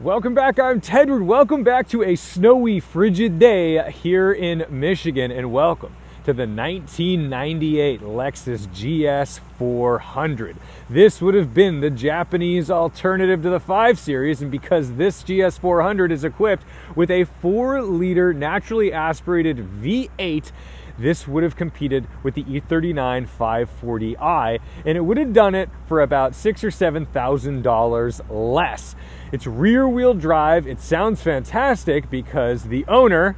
Welcome back, I'm Tedward. Welcome back to a snowy, frigid day here in Michigan, and welcome to the 1998 Lexus GS400. This would have been the Japanese alternative to the 5 Series, and because this GS400 is equipped with a 4-liter naturally aspirated V8, this would have competed with the E39 540i, and it would have done it for about $6,000 or $7,000 less. It's rear-wheel drive. It sounds fantastic because the owner,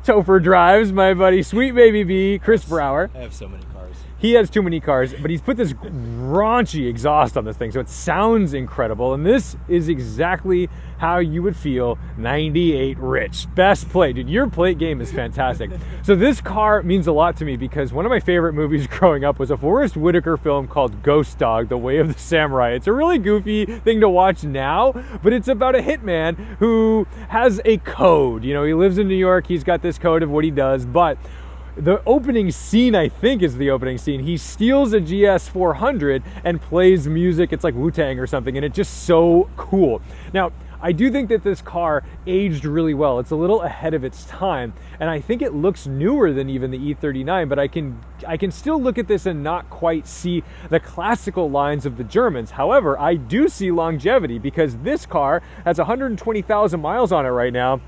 Topher Drives, my buddy Sweet Baby B, Chris Brower. I have so many cars. He has too many cars, but he's put this raunchy exhaust on this thing, so it sounds incredible. And this is exactly how you would feel 98 rich. Best plate. Dude, your plate game is fantastic. So this car means a lot to me because one of my favorite movies growing up was a Forrest Whitaker film called Ghost Dog, The Way of the Samurai. It's a really goofy thing to watch now, but it's about a hitman who has a code. You know, he lives in New York, he's got this code of what he does, but the opening scene, I think, is the opening scene. He steals a GS400 and plays music. It's like Wu-Tang or something, and it's just so cool. Now, I do think that this car aged really well. It's a little ahead of its time, and I think it looks newer than even the E39, but I can still look at this and not quite see the classical lines of the Germans. However, I do see longevity because this car has 120,000 miles on it right now.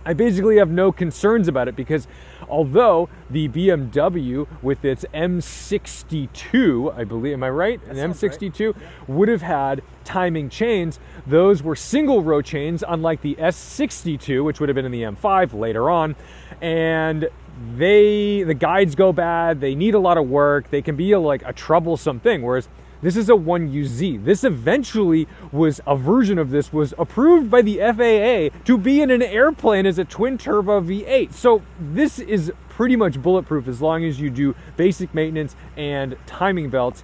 I basically have no concerns about it because although the BMW with its M62, I believe, am I right? An M62 right. Would have had timing chains. Those were single row chains, unlike the S62, which would have been in the M5 later on. And the guides go bad. They need a lot of work. They can be like a troublesome thing. Whereas this is a 1UZ. This eventually was, a version of this was approved by the FAA to be in an airplane as a twin turbo V8. So this is pretty much bulletproof as long as you do basic maintenance and timing belts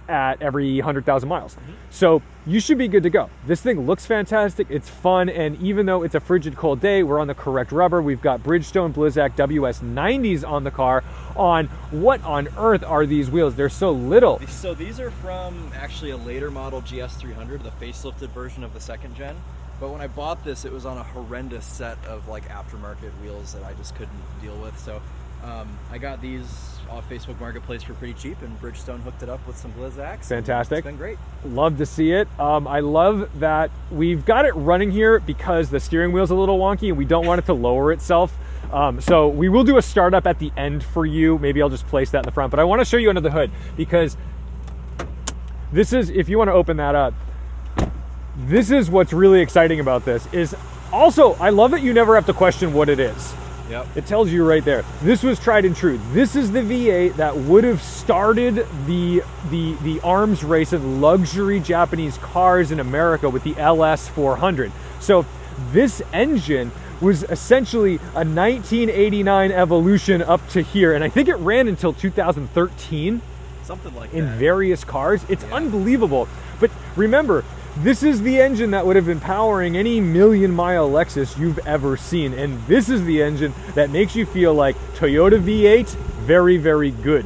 at every 100,000 miles. So you should be good to go. This thing looks fantastic, it's fun, and even though it's a frigid cold day, we're on the correct rubber. We've got Bridgestone Blizzak WS90s on the car. On what on earth are these wheels? They're so little. So these are from actually a later model GS300, the facelifted version of the 2nd gen. But when I bought this, it was on a horrendous set of like aftermarket wheels that I just couldn't deal with. So I got these off Facebook Marketplace for pretty cheap, and Bridgestone hooked it up with some Blizzaks. Fantastic. It's been great. Love to see it. I love that we've got it running here because the steering wheel's a little wonky and we don't want it to lower itself. So we will do a startup at the end for you. Maybe I'll just place that in the front, but I want to show you under the hood because this is, if you want to open that up, this is what's really exciting about this is also, I love that you never have to question what it is. Yep. It tells you right there. This was tried and true. This is the V8 that would have started the arms race of luxury Japanese cars in America with the LS400. So this engine was essentially a 1989 evolution up to here, and I think it ran until 2013. Something like that. In various cars. It's unbelievable. But remember, this is the engine that would have been powering any million-mile Lexus you've ever seen. And this is the engine that makes you feel like Toyota V8, very, very good.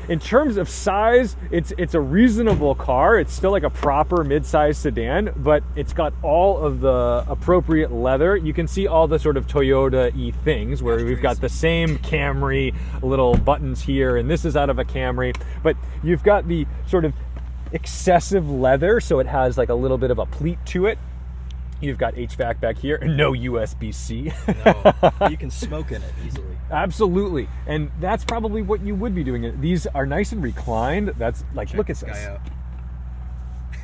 In terms of size, it's a reasonable car. It's still like a proper mid-size sedan, but it's got all of the appropriate leather. You can see all the sort of Toyota-y things where we've got the same Camry little buttons here, and this is out of a Camry. But you've got the sort of excessive leather, so it has like a little bit of a pleat to it. You've got HVAC back here, no USB-C. No, you can smoke in it easily. Absolutely, and that's probably what you would be doing. These are nice and reclined. That's like, look at this.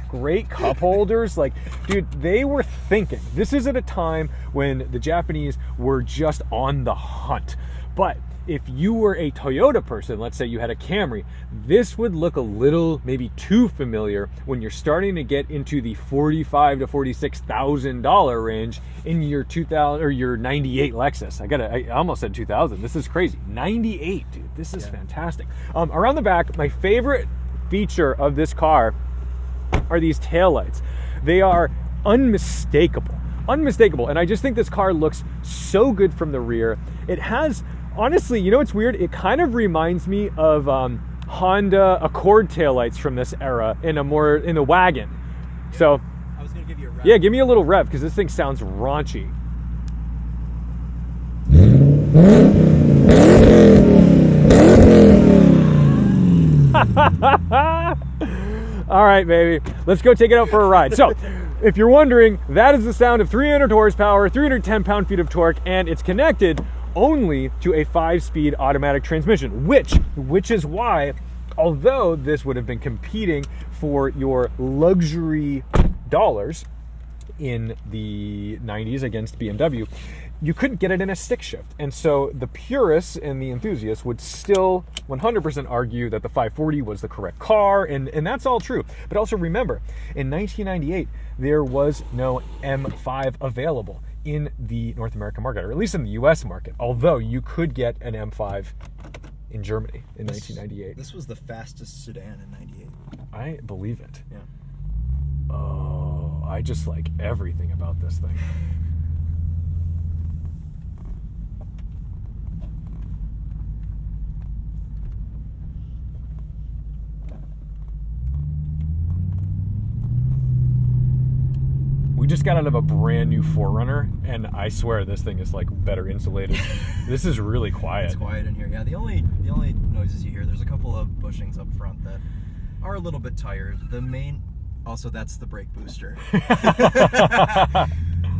Great cup holders. Like, dude, they were thinking. This is at a time when the Japanese were just on the hunt. But if you were a Toyota person, let's say you had a Camry, this would look a little maybe too familiar when you're starting to get into the $45,000 to $46,000 range in your 2000 or your 98 Lexus. I almost said 2000. This is crazy. 98, dude. This is fantastic. Around the back, my favorite feature of this car are these taillights. They are unmistakable. And I just think this car looks so good from the rear. It has, honestly, you know what's weird? It kind of reminds me of Honda Accord taillights from this era in the wagon. So I was going to give you a rev. Yeah, give me a little rev, because this thing sounds raunchy. All right, baby. Let's go take it out for a ride. So, if you're wondering, that is the sound of 300 horsepower, 310 pound-feet of torque, and it's connected only to a 5-speed automatic transmission, which is why, although this would have been competing for your luxury dollars in the 90s against BMW, you couldn't get it in a stick shift. And so the purists and the enthusiasts would still 100% argue that the 540 was the correct car, and that's all true. But also remember, in 1998, there was no M5 available in the North American market, or at least in the US market, although you could get an M5 in Germany in 1998. This was the fastest sedan in 98. I believe it. Yeah. Oh, I just like everything about this thing. We just got out of a brand new 4Runner, and I swear this thing is like better insulated. This is really quiet. It's quiet in here. Yeah, the only noises you hear, there's a couple of bushings up front that are a little bit tired. The main, also that's the brake booster.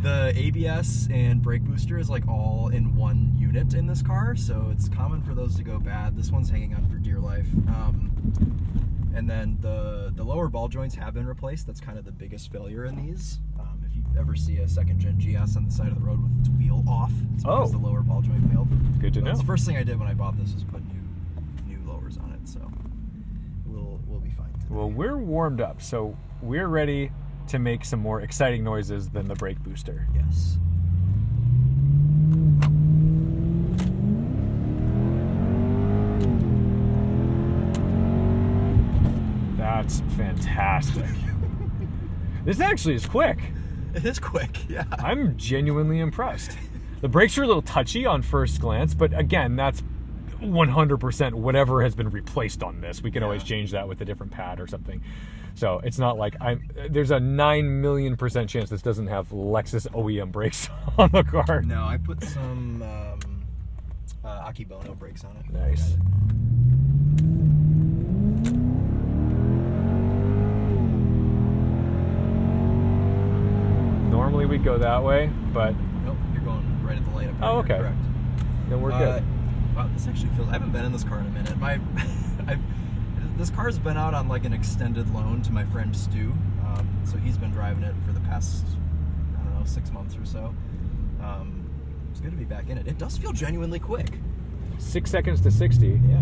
The ABS and brake booster is like all in one unit in this car, so it's common for those to go bad. This one's hanging on for dear life. And then the lower ball joints have been replaced. That's kind of the biggest failure in these. If you ever see a second gen GS on the side of the road with its wheel off, it's because the lower ball joint failed. Good to know. That's the first thing I did when I bought this, was put new lowers on it. So we'll be fine today. Well, we're warmed up, so we're ready to make some more exciting noises than the brake booster. Yes. That's fantastic. This actually is quick. It is quick, yeah. I'm genuinely impressed. The brakes are a little touchy on first glance, but again, that's 100% whatever has been replaced on this. We can always change that with a different pad or something. So it's not like there's a 9,000,000% chance this doesn't have Lexus OEM brakes on the car. No, I put some Akebono brakes on it. Nice. Normally we'd go that way, but... Nope, you're going right at the light up here. Oh, okay. Correct. Then we're good. Wow, this actually feels... I haven't been in this car in a minute. This car's been out on like an extended loan to my friend Stu. So he's been driving it for the past, I don't know, 6 months or so. It's good to be back in it. It does feel genuinely quick. 6 seconds to 60. Yeah.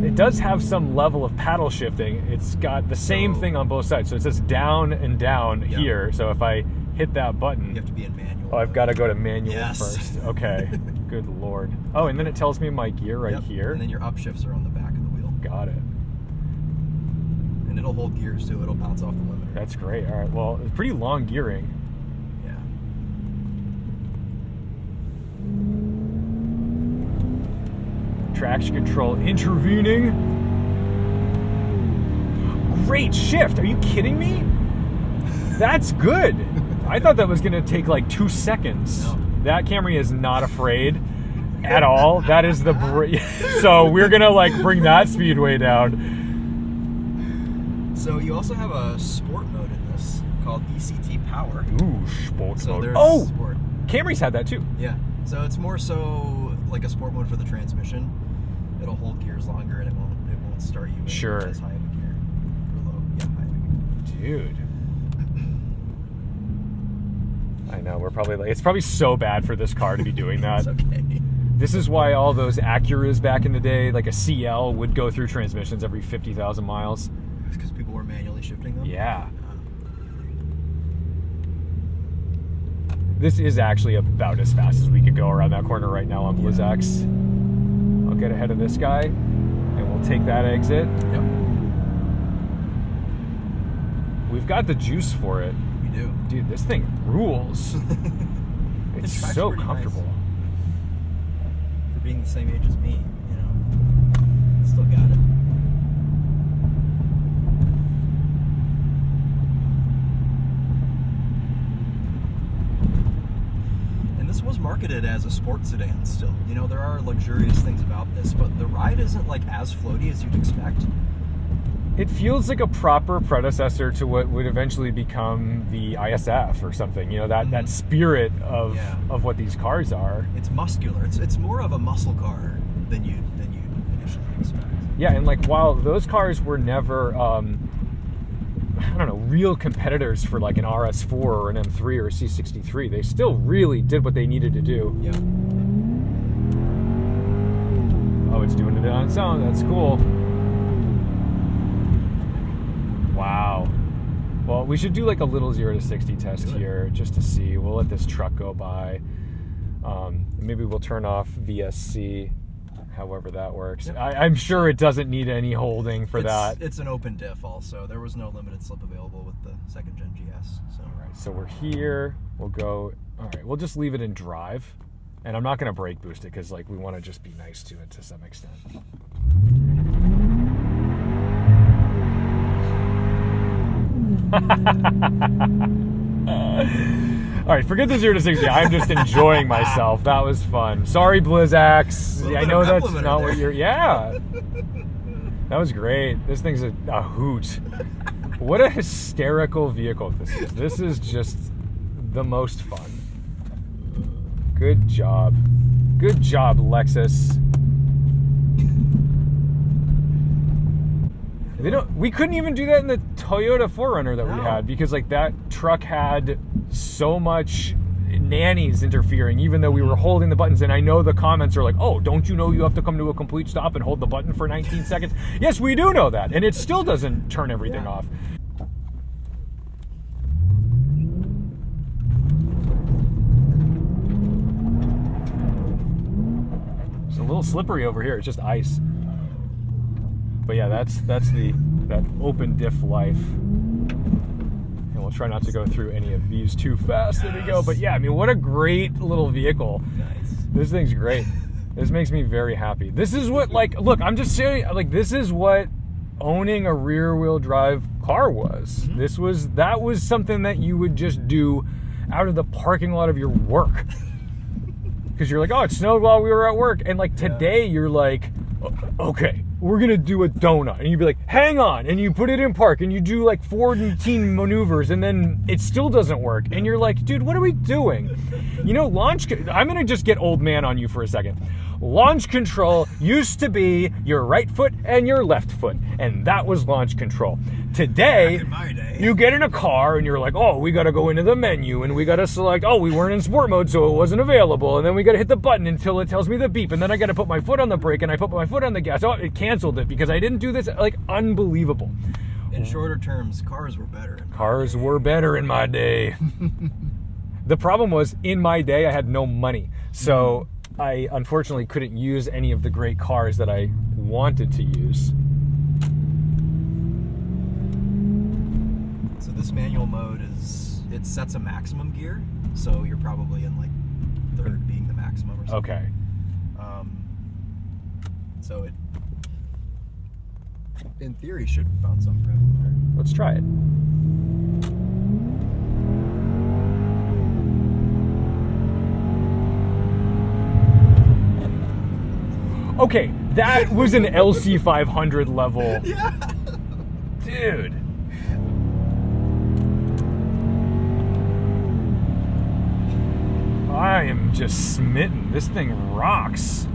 It does have some level of paddle shifting. It's got the same thing on both sides. So it says down and down here. So if I hit that button... You have to be in manual. Oh, I've got to go to manual Yes. first. Okay. Good Lord. Oh, and then it tells me my gear right here. And then your upshifts are on the back of the wheel. Got it. And it'll hold gears too. It'll bounce off the limiter. That's great. All right. Well, it's pretty long gearing. Yeah. Traction control intervening. Great shift. Are you kidding me? That's good. I thought that was going to take like 2 seconds. No. That Camry is not afraid at all. That is the... So we're going to like bring that speed way down. So you also have a sport mode in this called ECT Power. Ooh, sport So mode. there's Oh! sport. Camry's had that too. Yeah. So it's more so like a sport mode for the transmission. It'll hold gears longer and it won't start you in Sure. as high of a gear. Or low. Yeah, high of a gear. Dude. I know, we're probably like, it's probably so bad for this car to be doing that. It's okay. This is why all those Acuras back in the day, like a CL, would go through transmissions every 50,000 miles. Because people were manually shifting them? Yeah. This is actually about as fast as we could go around that corner right now on Blizzaks. I'll get ahead of this guy, and we'll take that exit. Yep. We've got the juice for it. We do. Dude, this thing rules. It's It drives so pretty comfortable. nice. For being the same age as me, you know. Still got it. marketed as a sports sedan still. You know, there are luxurious things about this, but the ride isn't like as floaty as you'd expect. It feels like a proper predecessor to what would eventually become the ISF or something. You know, that spirit of what these cars are. It's muscular. It's more of a muscle car than you initially expect. Yeah, and like while those cars were never I don't know, real competitors for like an RS4 or an M3 or a C63, they still really did what they needed to do. Yeah. Oh, it's doing it on its own. That's cool. Wow. Well, we should do like a little 0 to 60 test here just to see. We'll let this truck go by. Maybe we'll turn off VSC, however that works. Yep. I'm sure it doesn't need any holding for that. It's an open diff also. There was no limited slip available with the second gen GS. So. All right, so we're here. We'll go. All right, we'll just leave it in drive. And I'm not going to brake boost it because like we want to just be nice to it to some extent. All right, forget the 0 to 60. I'm just enjoying myself. That was fun. Sorry, Blizzax. I know that's not what you're... Yeah. That was great. This thing's a hoot. What a hysterical vehicle this is. This is just the most fun. Good job. Good job, Lexus. We couldn't even do that in the Toyota 4Runner that we had because like that truck had so much nannies interfering even though we were holding the buttons. And I know the comments are like, oh, don't you know you have to come to a complete stop and hold the button for 19 seconds? Yes, we do know that. And it still doesn't turn everything off. It's a little slippery over here. It's just ice. But yeah, that's that open diff life. And we'll try not to go through any of these too fast. There we go. But yeah, I mean, what a great little vehicle. Nice. This thing's great. This makes me very happy. This is what, like, look, I'm just saying, like, this is what owning a rear wheel drive car was. Mm-hmm. That was something that you would just do out of the parking lot of your work. Because you're like, oh, it snowed while we were at work. And like today you're like, okay, we're going to do a donut. And you'd be like, hang on. And you put it in park and you do like 14 maneuvers and then it still doesn't work. And you're like, dude, what are we doing? You know, I'm going to just get old man on you for a second. Launch control used to be your right foot and your left foot. And that was launch control. Today, you get in a car and you're like, oh, we got to go into the menu and we got to select, oh, we weren't in sport mode, so it wasn't available. And then we got to hit the button until it tells me the beep. And then I got to put my foot on the brake and I put my foot on the gas. Oh, it canceled it because I didn't do this. Like, unbelievable. In shorter terms, cars were better. Cars were better in my day. The problem was, in my day, I had no money. So I unfortunately couldn't use any of the great cars that I wanted to use. So this manual mode it sets a maximum gear, so you're probably in like third being the maximum or something. Okay. So it, in theory, should bounce up rev in there. Let's try it. Okay, that was an LC 500 level. Yeah. Dude. I am just smitten. This thing rocks.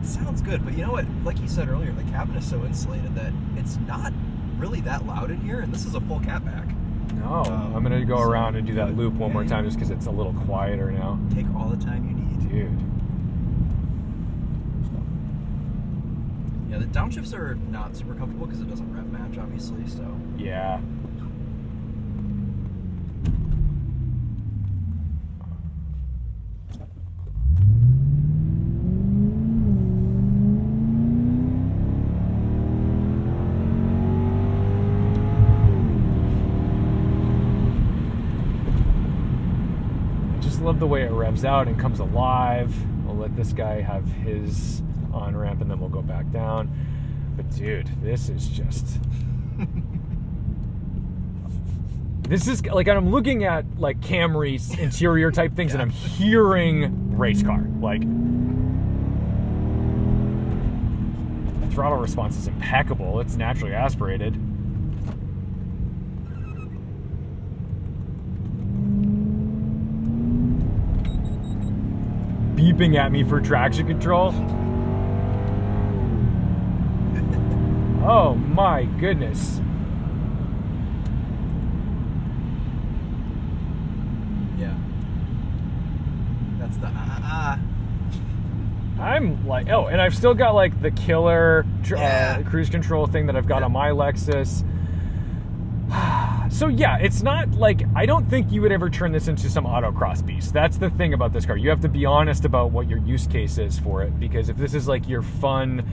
It sounds good, but you know what? Like you said earlier, the cabin is so insulated that it's not really that loud in here, and this is a full catback. No, I'm going to go around and do that loop one more time just because it's a little quieter now. Take all the time you need. Dude. Yeah, the downshifts are not super comfortable because it doesn't rev match, obviously, so. Yeah. Love the way it revs out and comes alive. We'll let this guy have his on ramp and then we'll go back down. But dude, this is just This is like, I'm looking at like Camry interior type things, and I'm hearing race car. Like, the throttle response is impeccable. It's naturally aspirated. Beeping at me for traction control. Oh my goodness. Yeah. That's the I'm like, oh, and I've still got like the killer cruise control thing that I've got on my Lexus. So yeah, it's not like, I don't think you would ever turn this into some autocross beast. That's the thing about this car. You have to be honest about what your use case is for it, because if this is like your fun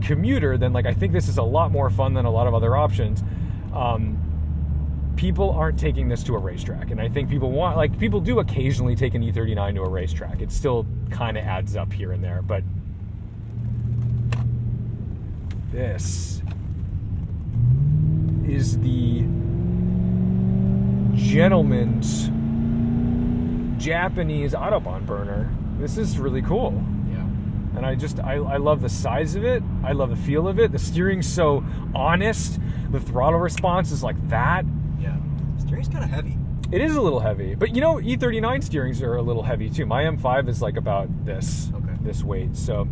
commuter, then like I think this is a lot more fun than a lot of other options. People aren't taking this to a racetrack, and I think people do occasionally take an E39 to a racetrack. It still kind of adds up here and there, but this is the gentleman's Japanese Autobahn burner. This is really cool. Yeah. And I love the size of it. I love the feel of it. The steering's so honest. The throttle response is like that. Yeah. Steering's kind of heavy. It is a little heavy. But you know, E39 steerings are a little heavy too. My M5 is like about this weight. So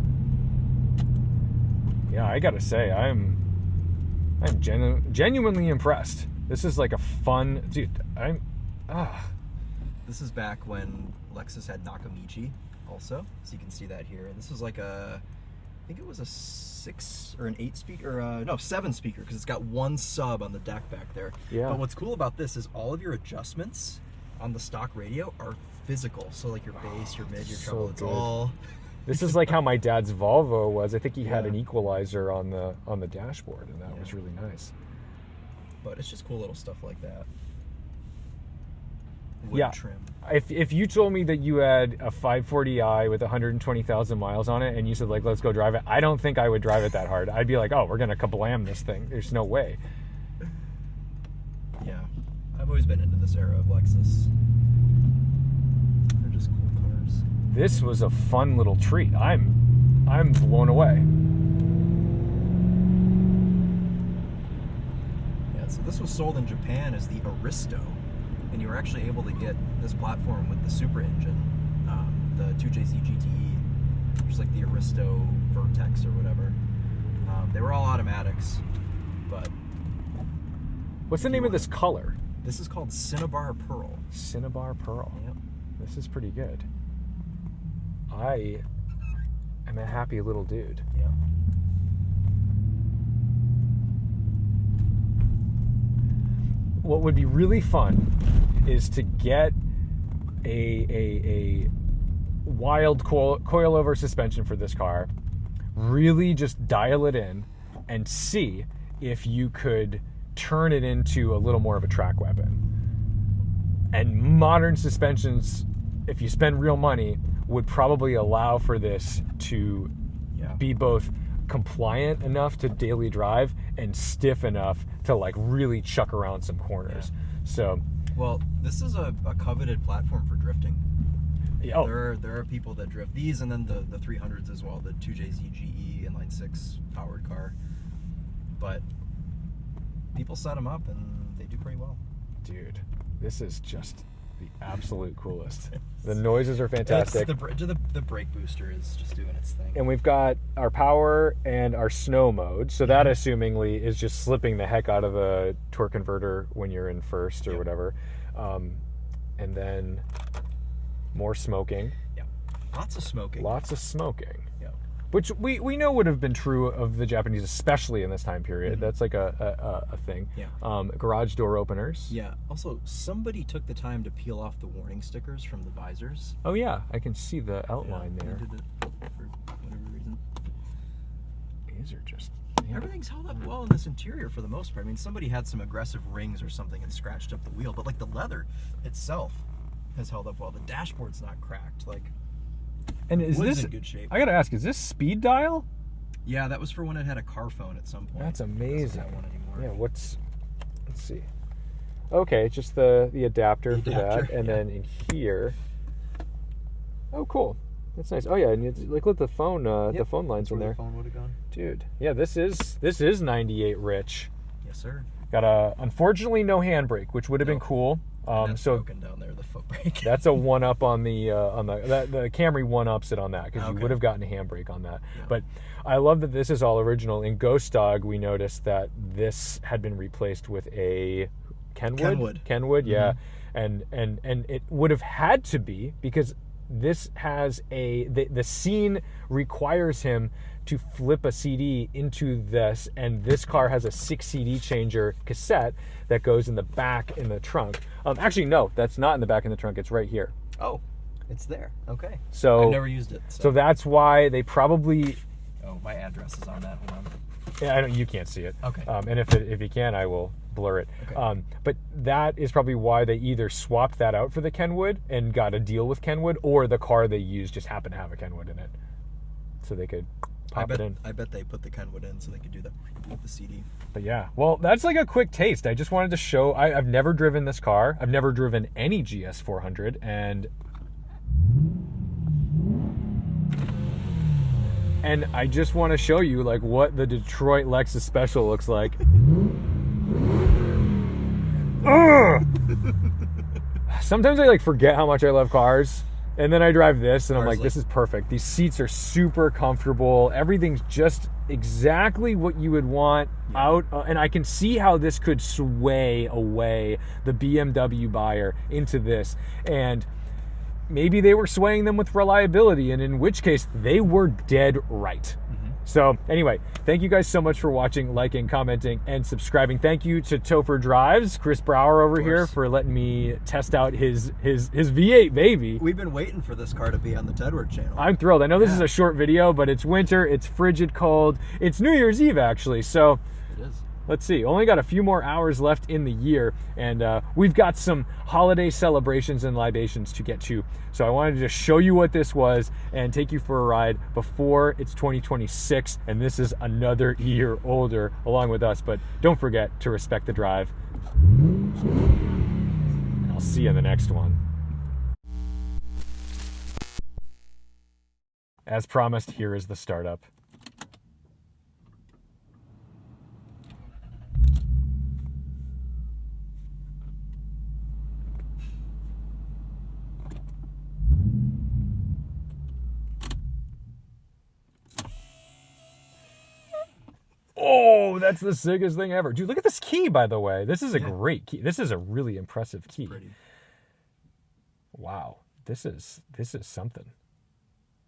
yeah, I gotta say, I'm genuinely impressed. This is like a fun, dude. This is back when Lexus had Nakamichi also, so you can see that here. This was like I think it was a 6 or an 8 speaker, no, 7 speaker, because it's got one sub on the deck back there. Yeah. But what's cool about this is all of your adjustments on the stock radio are physical. So like your bass, your mid, your treble, it's all. This is like how my dad's Volvo was. I think he had an equalizer on the dashboard, and that was really nice. But it's just cool little stuff like that. Wood trim. If you told me that you had a 540i with 120,000 miles on it, and you said like, let's go drive it, I don't think I would drive it that hard. I'd be like, oh, we're gonna kablam this thing. There's no way. Yeah, I've always been into this era of Lexus. They're just cool cars. This was a fun little treat. I'm blown away. Yeah, so this was sold in Japan as the Aristo, and you were actually able to get this platform with the super engine, the 2JZ GTE, which is like the Aristo Vertex or whatever. They were all automatics, but... What's the name of this color? This is called Cinnabar Pearl. Cinnabar Pearl. Yep. This is pretty good. I am a happy little dude. Yeah. What would be really fun is to get a wild coilover suspension for this car, really just dial it in and see if you could turn it into a little more of a track weapon. And modern suspensions, if you spend real money, would probably allow for this to be both compliant enough to daily drive and stiff enough to like really chuck around some corners. So, well, this is a coveted platform for drifting. Oh. There are people that drift these, and then the 300s as well, the 2JZ GE inline 6 powered car. But people set them up and they do pretty well. Dude, this is just the absolute coolest. The noises are fantastic. The brake booster is just doing its thing. And we've got our power and our snow mode. So that assumingly is just slipping the heck out of the torque converter when you're in first or whatever. And then more smoking. Yeah. Lots of smoking. Yeah. Which we know would have been true of the Japanese, especially in this time period. That's like a thing. Yeah. Garage door openers. Yeah. Also, somebody took the time to peel off the warning stickers from the visors. Oh yeah, I can see the outline there. They did it for whatever reason. These are just... Everything's held up well in this interior for the most part. I mean, somebody had some aggressive rings or something and scratched up the wheel, but like the leather itself has held up well. The dashboard's not cracked. Like, and is this in good shape? I gotta ask, is this speed dial? Yeah, that was for when it had a car phone at some point. That's amazing. It doesn't have one anymore. Yeah, let's see. Okay, just the adapter for adapter, that, and then in here. Oh, cool. That's nice. Oh yeah, and it's, like look, the phone lines in there. The phone would have gone. Dude, yeah, this is 98 rich. Yes, sir. Got unfortunately no handbrake, which would have been cool. That's so broken down there, the foot brake. that's a one up on the Camry one ups it on that, because you would have gotten a handbrake on that. Yeah. But I love that this is all original. In Ghost Dog, we noticed that this had been replaced with a Kenwood, yeah, and it would have had to be, because this has the scene requires him to flip a CD into this, and this car has a 6 CD changer cassette that goes in the back in the trunk. Actually, no, that's not in the back in the trunk. It's right here. Oh, it's there. Okay. So I've never used it. So that's why they probably. Oh, my address is on that one. Yeah, you can't see it. Okay. And if you can, I will blur it. Okay. But that is probably why they either swapped that out for the Kenwood and got a deal with Kenwood, or the car they used just happened to have a Kenwood in it, so they could pop it in. I bet they put the Kenwood in so they could do that with the CD. But yeah, well, that's like a quick taste. I just wanted to show. I've never driven this car. I've never driven any GS400, and I just want to show you like what the Detroit Lexus Special looks like. Sometimes I like forget how much I love cars, and then I drive this and I'm like, this is perfect. These seats are super comfortable. Everything's just exactly what you would want out, and I can see how this could sway away the BMW buyer into this, and maybe they were swaying them with reliability, and in which case they were dead right. So anyway, thank you guys so much for watching, liking, commenting, and subscribing. Thank you to Topher Drives, Chris Brower over here, for letting me test out his V8 baby. We've been waiting for this car to be on the Tedward channel. I'm thrilled. I know this is a short video, but it's winter, it's frigid cold. It's New Year's Eve, actually, so it is. Let's see, only got a few more hours left in the year, and we've got some holiday celebrations and libations to get to. So I wanted to just show you what this was and take you for a ride before it's 2026, and this is another year older along with us. But don't forget to respect the drive. I'll see you in the next one. As promised, here is the startup. Oh, that's the sickest thing ever. Dude, look at this key, by the way. This is a great key. This is a really impressive key. Wow. This is something.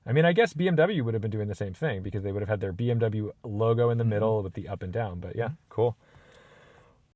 I mean, I guess BMW would have been doing the same thing, because they would have had their BMW logo in the middle with the up and down. But yeah, cool.